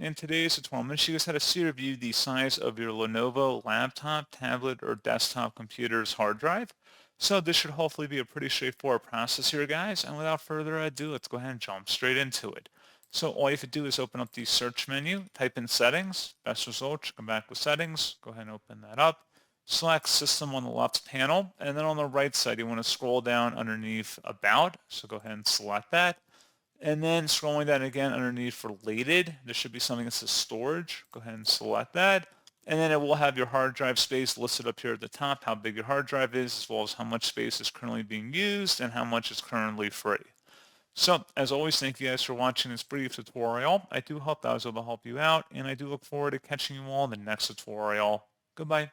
In today's tutorial, I'm going to show you guys how to see or review the size of your Lenovo laptop, tablet, or desktop computer's hard drive. So this should hopefully be a pretty straightforward process here, guys. And without further ado, let's go ahead and jump straight into it. So all you have to do is open up the search menu, type in settings, best results, come back with settings, go ahead and open that up. Select system on the left panel, and then on the right side, you want to scroll down underneath about. So go ahead and select that. And then scrolling down again underneath related, there should be something that says storage. Go ahead and select that. And then it will have your hard drive space listed up here at the top, how big your hard drive is, as well as how much space is currently being used and how much is currently free. So, as always, thank you guys for watching this brief tutorial. I do hope that I was able to help you out, and I do look forward to catching you all in the next tutorial. Goodbye.